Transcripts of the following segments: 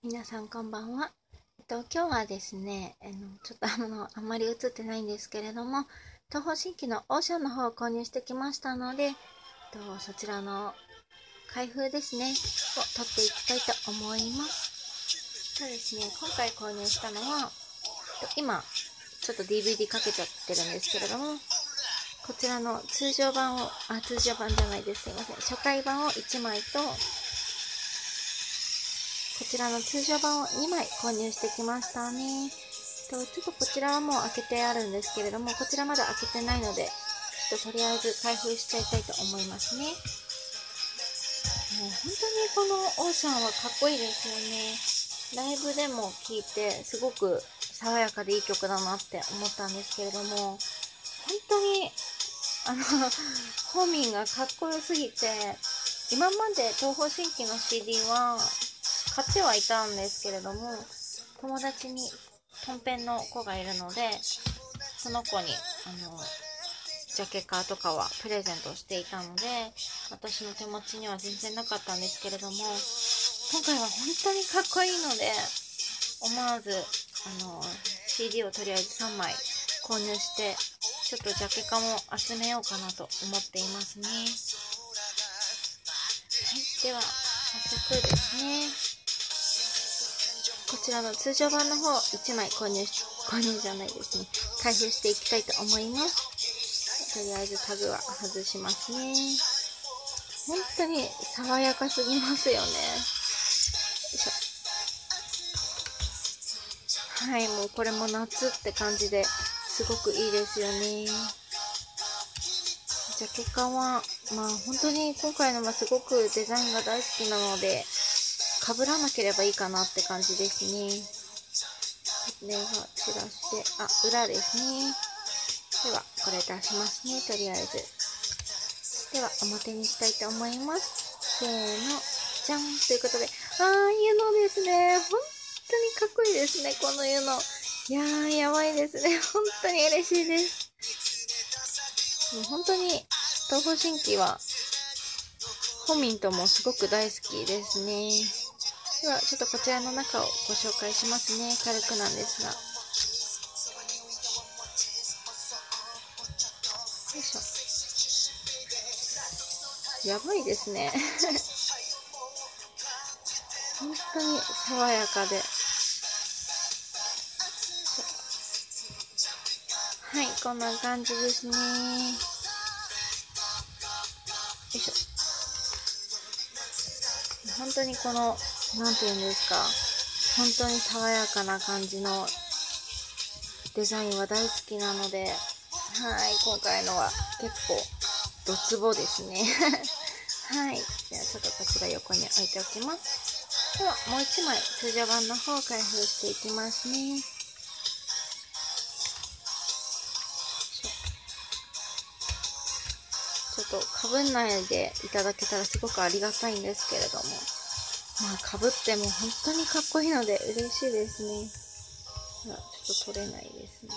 皆さんこんばんは。今日はですね、ちょっとあんまり映ってないんですけれども、東方神起のオーシャンの方を購入してきましたので、そちらの開封ですね、を取っていきたいと思います。ですね、今回購入したのは、今、ちょっと DVD かけちゃってるんですけれども、こちらの通常版じゃないです。すいません。初回版を1枚と、こちらの通常版を2枚購入してきましたね。ちょっとこちらはもう開けてあるんですけれども、こちらまだ開けてないので、とりあえず開封しちゃいたいと思いますね。もう本当にこのオーシャンはかっこいいですよね。ライブでも聴いて、すごく爽やかでいい曲だなって思ったんですけれども、本当に、ホーミンがかっこよすぎて、今まで東方神起の CD は、買ってはいたんですけれども、友達にトンペンの子がいるので、その子にジャケカーとかはプレゼントしていたので、私の手持ちには全然なかったんですけれども、今回は本当にかっこいいので、思わずCD をとりあえず3枚購入して、ちょっとジャケカも集めようかなと思っていますね。はい、では早速ですね、こちらの通常版の方1枚購入じゃないですね、開封していきたいと思います。とりあえずタグは外しますね。本当に爽やかすぎますよね。よいしょ。はい、もうこれも夏って感じですごくいいですよね。ジャケカは本当に今回のはすごくデザインが大好きなので、被らなければいいかなって感じですね。では散らして、裏ですね。ではこれ出しますね、とりあえず。では表にしたいと思います。せーの、じゃんということで、湯のですね。本当にかっこいいですね、この湯の。いやー、やばいですね。本当に嬉しいです。もう本当に東方神起は本民ともすごく大好きですね。ではちょっとこちらの中をご紹介しますね。軽くなんですが、よいしょ。やばいですね。本当に爽やかで、はい、こんな感じですね。よいしょ。本当にこの、なんていうんですか、本当に爽やかな感じのデザインは大好きなので、はい、今回のは結構ドツボですね。はい、ではちょっとこちら横に置いておきます。ではもう1枚通常版の方を開封していきますね。ちょっとかぶんないでいただけたらすごくありがたいんですけれども、かぶっても本当にかっこいいので嬉しいですね。ちょっと取れないですね。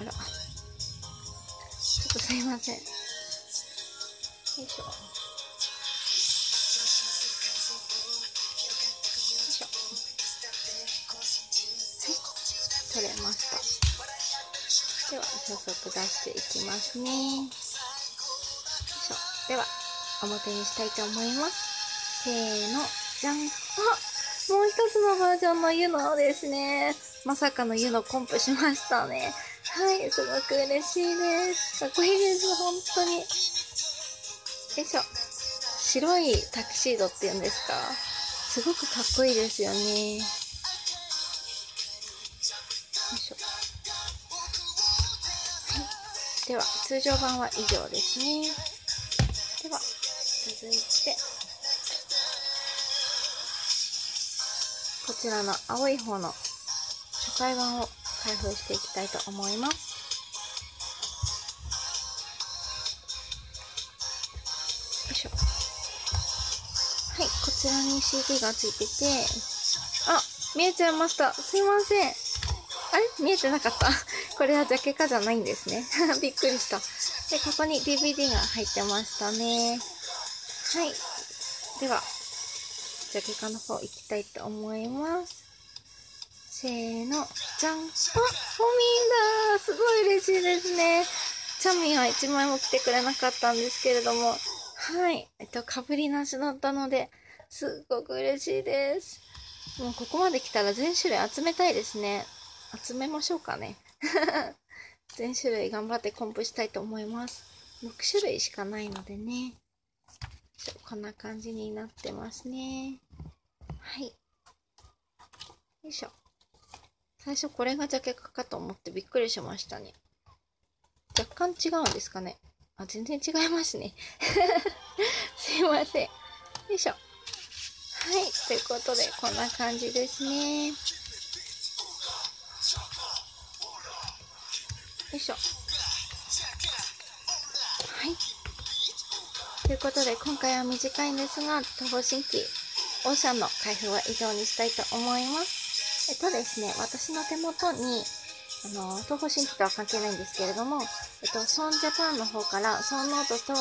あら、ちょっとすいません。よいしょ。よいしょ。はい、取れました。では早速出していきますね。よいしょ。では表にしたいと思います。せーの、じゃん。もう一つのバージョンの湯のですね。まさかの湯のコンプしましたね。はい、すごく嬉しいです。かっこいいです、本当に。よいしょ。白いタキシードっていうんですか。すごくかっこいいですよね。よいしょ。はい。では、通常版は以上ですね。では、続いて、こちらの青い方の初回版を開封していきたいと思います。よいしょ。はい、こちらに CD がついてて、見えちゃいました。すいません。あれ見えてなかった。これはジャケカじゃないんですね。びっくりした。で、ここに DVD が入ってましたね。はい。では、じゃあ結果の方いきたいと思います。せーの、じゃん。あ、ホミンだ。すごい嬉しいですね。チャミンは1枚も来てくれなかったんですけれども、はい。かぶりなしだったので、すっごく嬉しいです。もうここまで来たら全種類集めたいですね。集めましょうかね。全種類頑張ってコンプしたいと思います。6種類しかないのでね。こんな感じになってますね。はい。よいしょ。最初これがジャケカかと思ってびっくりしましたね。若干違うんですかね。あ、全然違いますね。すいません。よいしょ。はい。ということで、こんな感じですね。よいしょ。はい。ということで、今回は短いんですが、東方神起、オーシャンの開封は以上にしたいと思います。ですね、私の手元に、東方神起とは関係ないんですけれども、ソンジャパンの方から、ソンノートと、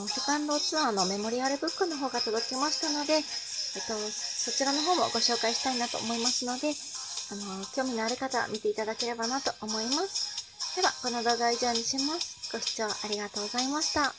セカンドツアーのメモリアルブックの方が届きましたので、そちらの方もご紹介したいなと思いますので、興味のある方は見ていただければなと思います。では、この動画は以上にします。ご視聴ありがとうございました。